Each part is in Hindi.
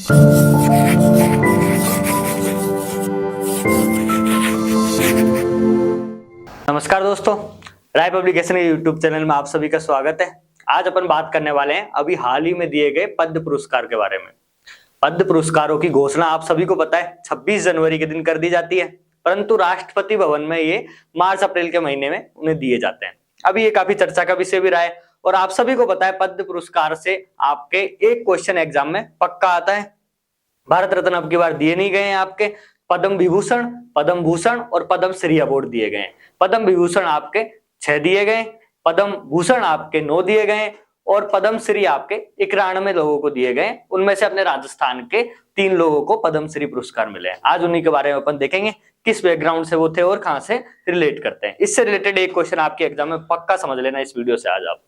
नमस्कार दोस्तों, राय पब्लिकेशन के यूट्यूब चैनल में आप सभी का स्वागत है। आज अपन बात करने वाले हैं अभी हाल ही में दिए गए पद्म पुरस्कार के बारे में। पद्म पुरस्कारों की घोषणा आप सभी को पता है 26 जनवरी के दिन कर दी जाती है, परंतु राष्ट्रपति भवन में ये मार्च अप्रैल के महीने में उन्हें दिए जाते हैं। अभी ये काफी चर्चा का विषय भी रहा है और आप सभी को पता है पद्म पुरस्कार से आपके एक क्वेश्चन एग्जाम में पक्का आता है। भारत रत्न अब की बार दिए नहीं गए हैं आपके, पद्म विभूषण, पद्म भूषण और पद्म श्री अवार्ड दिए गए हैं। पद्म विभूषण आपके 6 दिए गए, पद्म भूषण आपके 9 दिए गए और पद्म श्री आपके 91 लोगों को दिए गए। उनमें से अपने राजस्थान के 3 लोगों को पद्म श्री पुरस्कार मिले हैं। आज उन्हीं के बारे में अपन देखेंगे किस बैकग्राउंड से वो थे और कहां से रिलेट करते हैं। इससे रिलेटेड एक क्वेश्चन आपके एग्जाम में पक्का समझ लेना इस वीडियो से आज आप।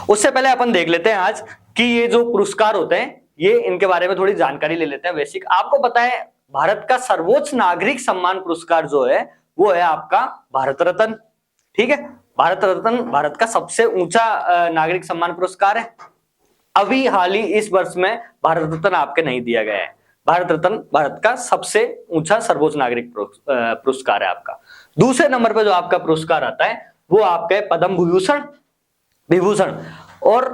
उससे पहले अपन देख लेते हैं आज कि ये जो पुरस्कार होते हैं ये इनके बारे में थोड़ी जानकारी ले लेते हैं बेसिक। आपको पता है भारत का सर्वोच्च नागरिक सम्मान पुरस्कार जो है वो है आपका भारत रत्न। ठीक है, भारत रत्न भारत का सबसे ऊंचा नागरिक सम्मान पुरस्कार है। अभी हाल ही इस वर्ष में भारत रत्न आपके नहीं दिया गया है। भारत रत्न भारत का सबसे ऊंचा सर्वोच्च नागरिक पुरस्कार है आपका। दूसरे नंबर पे जो आपका पुरस्कार आता है वो आपका पद्म विभूषण और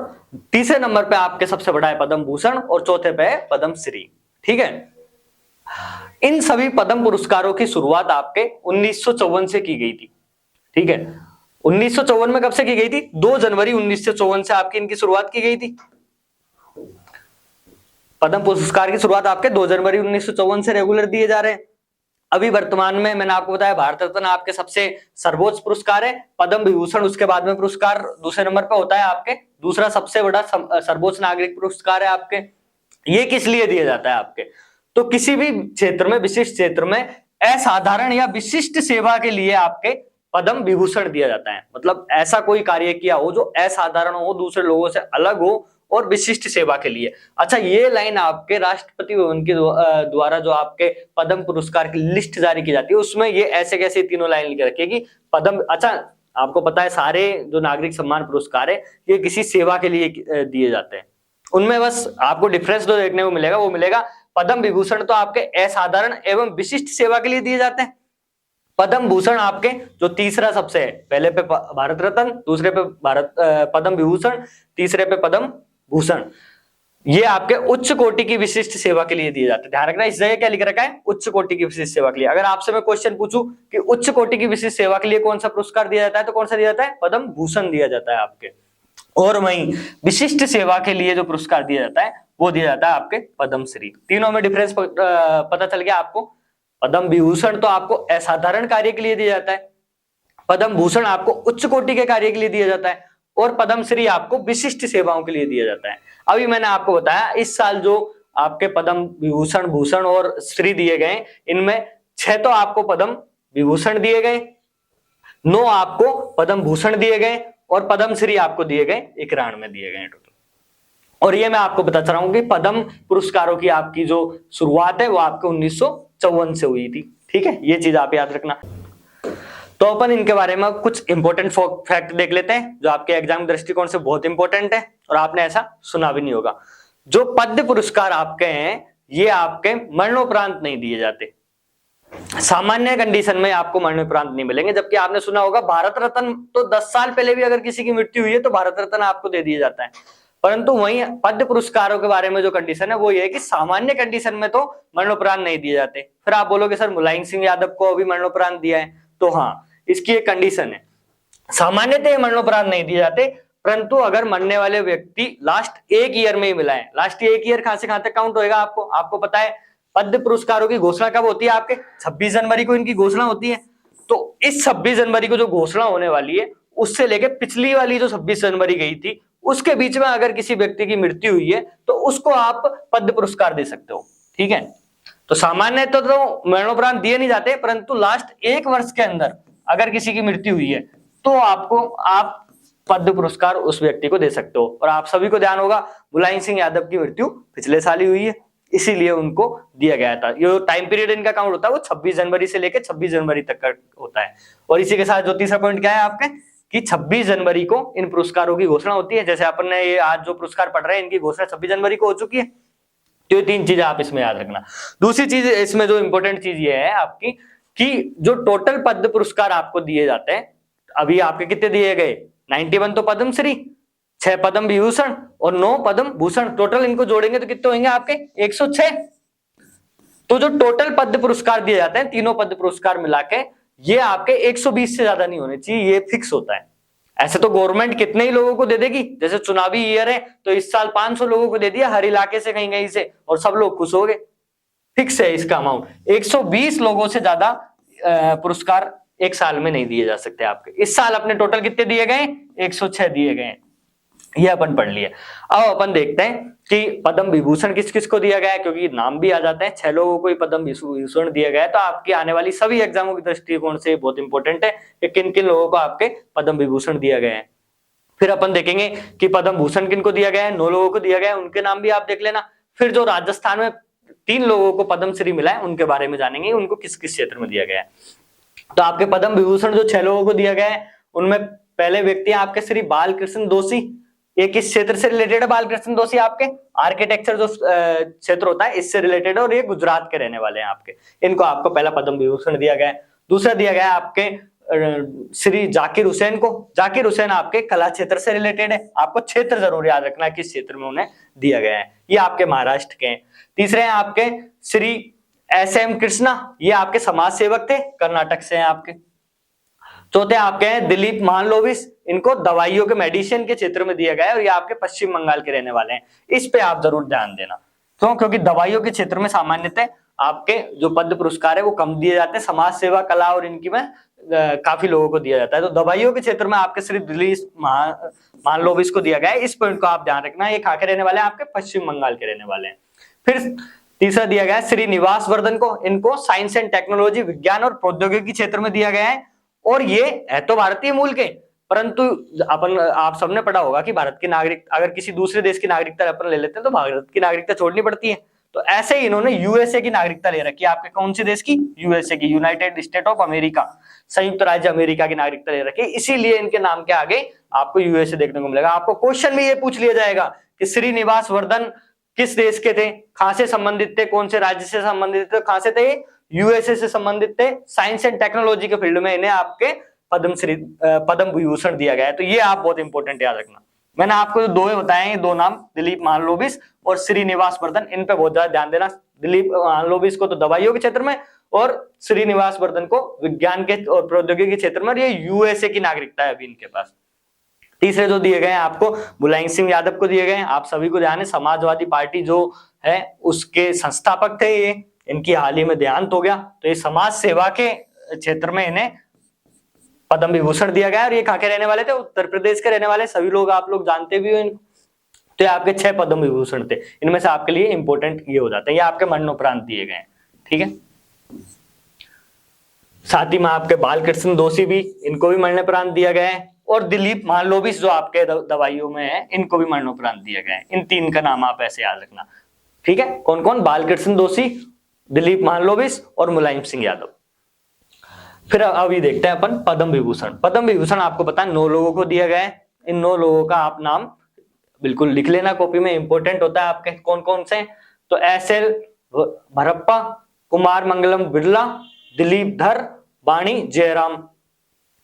तीसरे नंबर पे आपके सबसे बड़ा है पद्म भूषण और चौथे पे है पद्म श्री। ठीक है, इन सभी पद्म पुरस्कारों की शुरुआत आपके 1954 से की गई थी। ठीक है, 1954 में कब से की गई थी? 2 जनवरी 1954 से आपकी इनकी शुरुआत की गई थी। पद्म पुरस्कार की शुरुआत आपके 2 जनवरी 1954 से रेगुलर दिए जा रहे हैं। अभी वर्तमान में मैंने आपको बताया भारत रत्न आपके सबसे सर्वोच्च पुरस्कार है, पद्म विभूषण उसके बाद में पुरस्कार दूसरे नंबर पर होता है आपके, दूसरा सबसे बड़ा सर्वोच्च नागरिक पुरस्कार है आपके। ये किस लिए दिया जाता है आपके? तो किसी भी क्षेत्र में, विशिष्ट क्षेत्र में असाधारण या विशिष्ट सेवा के लिए आपके पद्म विभूषण दिया जाता है। मतलब ऐसा कोई कार्य किया हो जो असाधारण हो, दूसरे लोगों से अलग हो और विशिष्ट सेवा के लिए। अच्छा, ये लाइन आपके राष्ट्रपति भवन के द्वारा जो आपके पद्म पुरस्कार की लिस्ट जारी की जाती है उसमें ये ऐसे कैसे तीनों लाइन लिख रखी है कि पद्म। अच्छा, आपको पता है सारे जो नागरिक सम्मान पुरस्कार है ये किसी सेवा के लिए दिए जाते हैं। उनमें बस आपको डिफरेंस जो देखने को मिलेगा वो मिलेगा पद्म विभूषण तो आपके असाधारण एवं विशिष्ट सेवा के लिए दिए जाते हैं। पद्म भूषण आपके जो तीसरा सबसे है, पहले पे भारत रत्न, दूसरे पे पद्म विभूषण, तीसरे पे पद्म भूषण, ये आपके उच्च कोटि की विशिष्ट सेवा के लिए दिए जाते हैं। ध्यान रखना इस जगह क्या लिख रखा है, उच्च कोटि की विशिष्ट सेवा के लिए। अगर आपसे मैं क्वेश्चन पूछूं कि उच्च कोटि की विशिष्ट सेवा के लिए कौन सा पुरस्कार दिया जाता है तो कौन सा दिया जाता है? पद्म भूषण दिया जाता है आपके। और वहीं विशिष्ट सेवा के लिए जो पुरस्कार दिया जाता है वो दिया जाता है आपके पद्म श्री। तीनों में डिफरेंस पता चल गया आपको। पद्म विभूषण तो आपको असाधारण कार्य के लिए दिया जाता है, पद्म भूषण आपको उच्च कोटि के कार्य के लिए दिया जाता है और पद्म श्री आपको विशिष्ट सेवाओं के लिए दिया जाता है। अभी मैंने आपको बताया इस साल जो आपके पद्म विभूषण, भूषण और श्री दिए गए इनमें 6 तो आपको पद्म विभूषण दिए गए, 9 आपको पद्म भूषण दिए गए और पद्म श्री आपको दिए गए 91 दिए गए टोटल। और ये मैं आपको बताता रहा हूं कि पद्म पुरस्कारों की आपकी जो शुरुआत है वो आपके 1954 से हुई थी। ठीक है, ये चीज आप याद रखना। तो अपन इनके बारे में कुछ इंपॉर्टेंट फैक्ट देख लेते हैं जो आपके एग्जाम दृष्टिकोण से बहुत इंपॉर्टेंट है और आपने ऐसा सुना भी नहीं होगा। जो पद्म पुरस्कार आपके हैं ये आपके मरणोपरांत नहीं दिए जाते। सामान्य कंडीशन में आपको मरणोपरांत नहीं मिलेंगे, जबकि आपने सुना होगा भारत रत्न तो 10 साल पहले भी अगर किसी की मृत्यु हुई है तो भारत रत्न आपको दे दिया जाता है। परंतु वहीं पद्म पुरस्कारों के बारे में जो कंडीशन है वो ये है कि सामान्य कंडीशन में तो मरणोपरांत नहीं दिए जाते। फिर आप बोलोगे सर मुलायम सिंह यादव को अभी मरणोपरांत दिया है, तो हाँ इसकी एक कंडीशन है, सामान्यतः मरणोपरांत नहीं दिए जाते, परंतु अगर मरने वाले व्यक्ति लास्ट 1 ईयर में ही मिला है। लास्ट 1 ईयर कहां से कहां तक काउंट होएगा आपको पता है पद्म पुरस्कारों की घोषणा कब होती है आपके? 26 जनवरी को इनकी घोषणा होती है। तो इस 26 जनवरी को जो घोषणा होने वाली है उससे लेके पिछली वाली जो 26 जनवरी गई थी उसके बीच में अगर किसी व्यक्ति की मृत्यु हुई है तो उसको आप पद्म पुरस्कार दे सकते हो। ठीक है, तो सामान्य तो मरणोपरांत दिए नहीं जाते, परंतु लास्ट 1 वर्ष के अंदर अगर किसी की मृत्यु हुई है तो आप पद्म पुरस्कार उस व्यक्ति को दे सकते हो। और आप सभी को ध्यान होगा मुलायम सिंह यादव की मृत्यु पिछले साल ही हुई है, इसीलिए उनको दिया गया था। ये टाइम पीरियड इनका काउंट होता है वो 26 जनवरी से लेकर 26 जनवरी तक का होता है। और इसी के साथ जो तीसरा पॉइंट क्या है आपके कि 26 जनवरी को इन पुरस्कारों की घोषणा होती है। जैसे अपन ने ये आज जो पुरस्कार पढ़ रहे हैं इनकी घोषणा 26 जनवरी को हो चुकी है। तो ये 3 चीजें आप इसमें याद रखना। दूसरी चीज इसमें जो इंपॉर्टेंट चीज ये है आपकी कि जो टोटल पद्म पुरस्कार आपको दिए जाते हैं, अभी आपके कितने दिए गए 91 तो पद्मश्री, 6 पद्म विभूषण और 9 पद्म भूषण, टोटल इनको जोड़ेंगे तो कितने होंगे आपके 106। तो जो टोटल पद्म पुरस्कार दिए जाते हैं तीनों पद्म पुरस्कार मिला के, ये आपके 120 से ज्यादा नहीं होने चाहिए, ये फिक्स होता है। ऐसे तो गवर्नमेंट कितने ही लोगों को दे देगी, जैसे चुनावी ईयर है तो इस साल 500 लोगों को दे दिया हर इलाके से कहीं कहीं से और सब लोग खुश हो गए, फिक्स है इसका अमाउंट। 120 लोगों से ज्यादा पुरस्कार एक साल में नहीं दिए जा सकते आपके। इस साल अपने टोटल कितने दिए गए 106 दिए गए, ये अपन पढ़ लिए। अब अपन देखते हैं कि पद्म विभूषण किस किस को दिया गया है, क्योंकि नाम भी आ जाते हैं, 6 लोगों को ही पद्म विभूषण दिया गया है। तो आपकी आने वाली सभी एग्जामों की दृष्टिकोण से बहुत इंपॉर्टेंट है कि किन किन लोगों को आपके पद्म विभूषण दिया गया है। फिर अपन देखेंगे कि पद्म भूषण किनको दिया गया है, 9 लोगों को दिया गया है, उनके नाम भी आप देख लेना। फिर जो राजस्थान में 3 लोगों को पद्मश्री मिला है उनके बारे में जानेंगे, उनको किस किस क्षेत्र में दिया गया है। तो आपके पद्म विभूषण जो 6 लोगों को दिया गया है उनमें पहले व्यक्ति आपके श्री बालकृष्ण दोषी। ये किस क्षेत्र से रिलेटेड है बालकृष्ण दोषी? आपके आर्किटेक्चर जो क्षेत्र होता है इससे रिलेटेड है और ये गुजरात के रहने वाले हैं आपके। इनको आपको पहला पद्म विभूषण दिया गया है। दूसरा दिया गया है आपके श्री जाकिर हुसैन को। जाकिर हुसैन आपके कला क्षेत्र से रिलेटेड है, आपको क्षेत्र जरूर याद रखना है किस क्षेत्र में उन्हें दिया गया है, ये आपके महाराष्ट्र के हैं। तीसरे हैं आपके श्री SM कृष्णा, ये आपके समाज सेवक थे, कर्नाटक से हैं आपके। चौथे आपके हैं दिलीप महालनोबिस, इनको दवाइयों के मेडिसिन के क्षेत्र में दिया गया है और ये आपके पश्चिम बंगाल के रहने वाले हैं। इस पे आप जरूर ध्यान देना, क्यों? क्योंकि दवाइयों के क्षेत्र में सामान्यतः आपके जो पद्म पुरस्कार है वो कम दिए जाते हैं, समाज सेवा कला और इनकी में काफी लोगों को दिया जाता है। तो दवाइयों के क्षेत्र में आपके श्री दिलीप महालनोबिस को दिया गया है, इस पॉइंट को आप ध्यान रखना। ये कहाँ के रहने वाले हैं? आपके पश्चिम बंगाल के रहने वाले हैं। फिर तीसरा दिया गया है श्री निवास वर्धन को, इनको साइंस एंड टेक्नोलॉजी विज्ञान और प्रौद्योगिकी क्षेत्र में दिया गया है और ये है तो भारतीय मूल के, परंतु अपन आप सबने पढ़ा होगा कि भारत की नागरिक अगर किसी दूसरे देश की नागरिकता अपन ले लेते हैं तो भारत की नागरिकता छोड़नी पड़ती है। तो ऐसे ही इन्होंने यूएसए की नागरिकता ले रखी है। आपके कौन से देश की? यूएसए की, यूनाइटेड स्टेट ऑफ अमेरिका, संयुक्त राज्य अमेरिका की नागरिकता ले रखी है, इसीलिए इनके नाम के आगे आपको यूएसए देखने को मिलेगा। आपको क्वेश्चन में ये पूछ लिया जाएगा कि श्रीनिवास वर्धन किस देश के थे, कहां से संबंधित थे, कौन से राज्य से संबंधित थे, कहां से थे? यूएसए से संबंधित थे। साइंस एंड टेक्नोलॉजी के फील्ड में इन्हें आपके पद्म विभूषण दिया गया है। तो ये आप बहुत इंपॉर्टेंट याद रखना। मैंने आपको जो 2 बताए हैं, 2 नाम, दिलीप महालनोबिस और श्रीनिवास वर्धन, इन पे बहुत ज्यादा ध्यान देना। दिलीप महालनोबिस को तो दवाइयों के क्षेत्र में और श्रीनिवास वर्धन को विज्ञान के और प्रौद्योगिकी के क्षेत्र में, और ये यूएसए की नागरिकता है अभी इनके पास। तीसरे जो दिए गए हैं आपको मुलायम सिंह यादव को दिए गए हैं। आप सभी को ध्यान है, समाजवादी पार्टी जो है उसके संस्थापक थे ये, इनकी हाल ही में देहांत हो गया। तो ये समाज सेवा के क्षेत्र में इन्हें पद्म विभूषण दिया गया और ये कहाँ के रहने वाले थे? उत्तर प्रदेश के रहने वाले। सभी लोग आप लोग जानते भी हो इनको। तो ये आपके 6 पद्म विभूषण थे, इनमें से आपके लिए इंपॉर्टेंट ये हो जाते हैं, ये आपके मरणोपरांत दिए गए हैं, ठीक है। साथ ही में आपके बालकृष्ण दोषी भी, इनको भी मरणोपरांत दिया गया है और दिलीप महालनोबिस जो आपके दवाइयों में है इनको भी मरणोपरांत दिया गया है। इन 3 का नाम आप ऐसे याद रखना, ठीक है। कौन कौन? बालकृष्ण दोषी, दिलीप महालनोबिस और मुलायम सिंह यादव। फिर अभी देखते हैं अपन पद्म विभूषण। पद्म विभूषण आपको पता है 9 लोगों को दिया गया है। इन 9 लोगों का आप नाम बिल्कुल लिख लेना कॉपी में, इंपॉर्टेंट होता है आपके। कौन कौन से? तो SL भरप्पा, कुमार मंगलम बिरला, दिलीप धर, वाणी जयराम,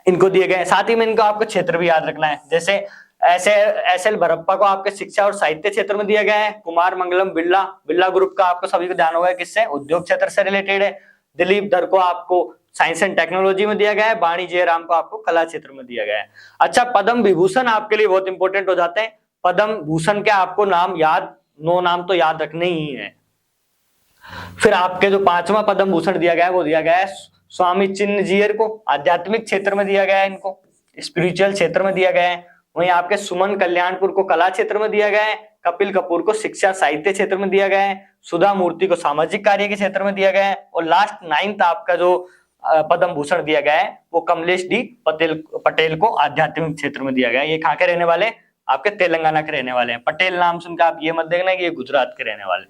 इनको दिए गए। साथ ही में इनको आपको क्षेत्र भी याद रखना है। जैसे SL भरप्पा को आपके शिक्षा और साहित्य क्षेत्र में दिया गया है। कुमार मंगलम बिरला ग्रुप का आपको सभी को ध्यान होगा किससे? उद्योग क्षेत्र से रिलेटेड है। दिलीप धर को आपको साइंस एंड टेक्नोलॉजी में दिया गया है। वाणी जयराम को आपको कला क्षेत्र में दिया गया है। अच्छा, पद्म विभूषण आपके लिए बहुत इंपॉर्टेंट हो जाते हैं। पद्म भूषण के आपको नाम याद, 9 नाम तो याद रखने ही है। फिर आपके जो 5वां पद्म भूषण दिया गया है वो दिया गया है स्वामी चिन्नजीयर को, आध्यात्मिक क्षेत्र में दिया गया है, इनको स्पिरिचुअल क्षेत्र में दिया गया है। वहीं आपके सुमन कल्याणपुर को कला क्षेत्र में दिया गया है। कपिल कपूर को शिक्षा साहित्य क्षेत्र में दिया गया है। सुधा मूर्ति को सामाजिक कार्य के क्षेत्र में दिया गया है। और लास्ट 9th आपका जो पद्म भूषण दिया गया है वो कमलेश डी पटेल को आध्यात्मिक क्षेत्र में दिया गया है। ये कहाँ के रहने वाले? आपके तेलंगाना के रहने वाले हैं। पटेल नाम सुनकर आप ये मत देखना कि ये गुजरात के रहने वाले।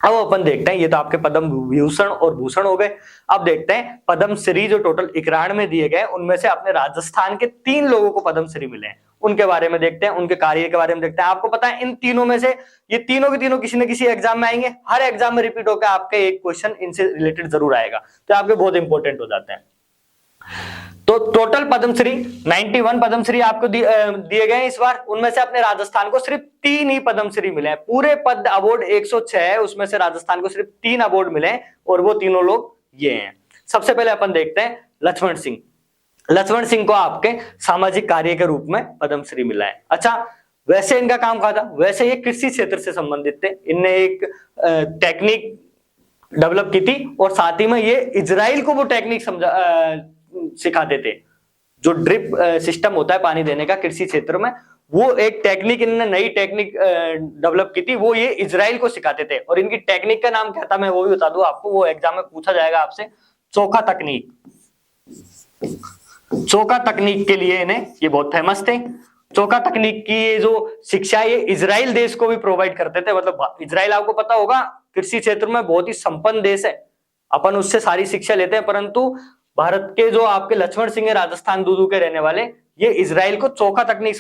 अब अपन देखते हैं, ये तो आपके पद्म विभूषण और भूषण हो गए। अब देखते हैं पद्म श्री जो टोटल 91 में दिए गए उनमें से अपने राजस्थान के 3 लोगों को पद्म श्री मिले हैं, उनके बारे में देखते हैं, उनके कार्य के बारे में देखते हैं। आपको पता है इन तीनों में से ये तीनों के तीनों किसी न किसी एग्जाम में आएंगे, हर एग्जाम में रिपीट होकर आपके एक क्वेश्चन इनसे रिलेटेड जरूर आएगा, तो आपके बहुत इंपॉर्टेंट हो जाते हैं। तो टोटल पद्मश्री 91 पद्मश्री आपको दिए गए हैं इस बार। उनमें से अपने राजस्थान को सिर्फ 3 ही पद्मश्री मिले हैं। पूरे पद अवार्ड 106 है, उसमें से राजस्थान को सिर्फ 3 अवार्ड मिले हैं और वो तीनों लोग ये हैं। सबसे पहले अपन देखते हैं लक्ष्मण सिंह। लक्ष्मण सिंह को आपके सामाजिक कार्य के रूप में पद्मश्री मिला है। अच्छा, वैसे इनका काम क्या था? वैसे ये कृषि क्षेत्र से संबंधित थे। इनने एक टेक्निक डेवलप की थी और साथ ही में ये इजराइल को वो टेक्निक सिखाते थे, जो ड्रिप सिस्टम होता है पानी देने का कृषि क्षेत्र में, वो एक टेक्निक इन्होंने नई टेक्निक डेवलप की थी, वो ये इजराइल को सिखाते थे। और इनकी टेक्निक का नाम क्या था मैं वो भी बता दूं आपको, वो एग्जाम में पूछा जाएगा आपसे, चोखा तकनीक। चोखा तकनीक के लिए इन्हें ये बहुत फेमस थे। चोखा तकनीक की ये जो शिक्षा ये इजराइल देश को भी प्रोवाइड करते थे। मतलब इजराइल आपको पता होगा कृषि क्षेत्र में बहुत ही संपन्न देश है, अपन उससे सारी शिक्षा लेते हैं, परंतु भारत के जो आपके लक्ष्मण सिंह है राजस्थान दूदू के रहने वाले, ये इजराइल को चोखा तकनीक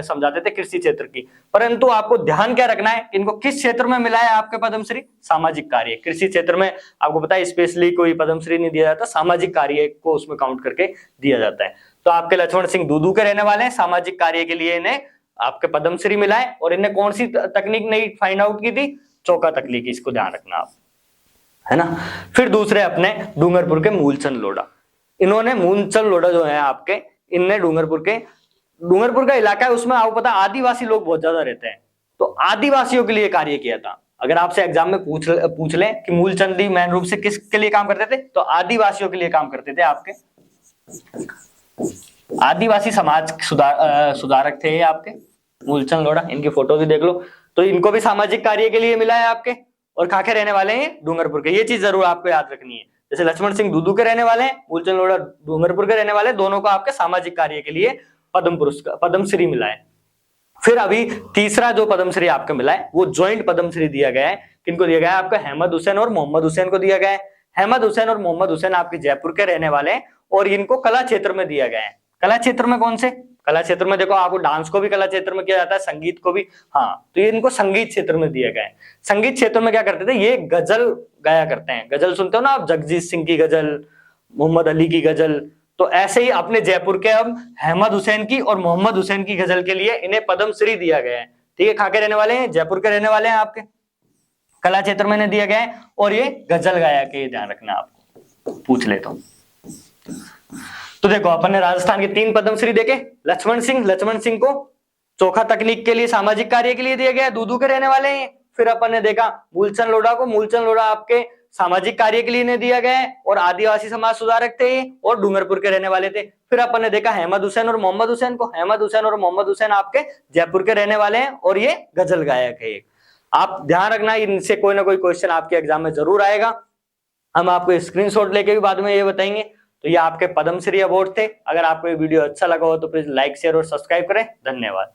समझाते थे कृषि क्षेत्र की। परंतु आपको ध्यान क्या रखना है, इनको किस क्षेत्र में मिला है आपके पद्मश्री? सामाजिक कार्य। कृषि क्षेत्र में आपको पता है स्पेशली कोई पद्मश्री नहीं दिया जाता, सामाजिक कार्य को उसमें काउंट करके दिया जाता है। तो आपके लक्ष्मण सिंह दूदू के रहने वाले हैं, सामाजिक कार्य के लिए इन्हें आपके पद्मश्री मिला है। और इन्हें कौन सी तकनीक नई फाइंड आउट की थी? चोखा तकनीक, इसको ध्यान रखना आप, है ना। फिर दूसरे अपने डूंगरपुर के मूलचंद लोढ़ा। इन्होंने मूलचंद लोढ़ा जो है आपके, इनने डूंगरपुर का इलाका है, उसमें आपको पता आदिवासी लोग बहुत ज्यादा रहते हैं, तो आदिवासियों के लिए कार्य किया था। अगर आपसे एग्जाम में पूछ ले कि मूलचंद मेन रूप से किसके लिए काम करते थे, तो आदिवासियों के लिए काम करते थे। आपके आदिवासी समाज सुधारक थे ये आपके मूलचंद लोढ़ा। इनकी फोटो भी देख लो। तो इनको भी सामाजिक कार्य के लिए मिला है आपके, और कहाँ के रहने वाले हैं? डूंगरपुर के। ये चीज जरूर आपको याद रखनी है। जैसे लक्ष्मण सिंह दूदू के रहने वाले हैं, मूलचंद लोढ़ा डूंगरपुर के रहने वाले, दोनों को आपके सामाजिक कार्य के लिए पद्मश्री मिला है। फिर अभी तीसरा जो पद्मश्री आपको मिला है वो ज्वाइंट पद्मश्री दिया गया है। किनको दिया गया है? आपको अहमद हुसैन और मोहम्मद हुसैन को दिया गया है। अहमद हुसैन और मोहम्मद हुसैन आपके जयपुर के रहने वाले हैं और इनको कला क्षेत्र में दिया गया है। कला क्षेत्र में कौन से? कला क्षेत्र में देखो, आपको डांस को भी कला क्षेत्र में किया जाता है, संगीत को भी। हाँ, तो ये इनको संगीत क्षेत्र में दिया गया है। संगीत क्षेत्र में क्या करते थे? ये गजल गाया करते हैं। गजल सुनते हो ना आप, जगजीत सिंह की गजल, मोहम्मद अली की गजल। तो ऐसे ही अपने जयपुर के अब अहमद हुसैन की और मोहम्मद हुसैन की गजल के लिए इन्हें पद्मश्री दिया गया है। ठीक है, कहाँ के रहने वाले हैं? जयपुर के रहने वाले हैं आपके। कला क्षेत्र में इन्हें दिया गया है और ये गजल गाया के, ध्यान रखना आपको, पूछ लेता हूं। तो देखो, अपन ने राजस्थान के 3 पद्मश्री देखे। लक्ष्मण सिंह को चोखा तकनीक के लिए, सामाजिक कार्य के लिए दिया गया, दूदू के रहने वाले हैं। फिर अपन ने देखा मूलचंद लोढ़ा आपके सामाजिक कार्य के लिए इन्हें दिया गया है और आदिवासी समाज सुधारक थे और डूंगरपुर के रहने वाले थे। फिर अपन ने देखा अहमद हुसैन और मोहम्मद हुसैन को। अहमद हुसैन और मोहम्मद हुसैन आपके जयपुर के रहने वाले हैं और ये गजल गायक है। आप ध्यान रखना, इनसे कोई ना कोई क्वेश्चन आपके एग्जाम में जरूर आएगा। हम आपको स्क्रीनशॉट लेके भी बाद में ये बताएंगे। तो ये आपके पद्मश्री अवार्ड थे। अगर आपको ये वीडियो अच्छा लगा हो तो प्लीज लाइक, शेयर और सब्सक्राइब करें। धन्यवाद।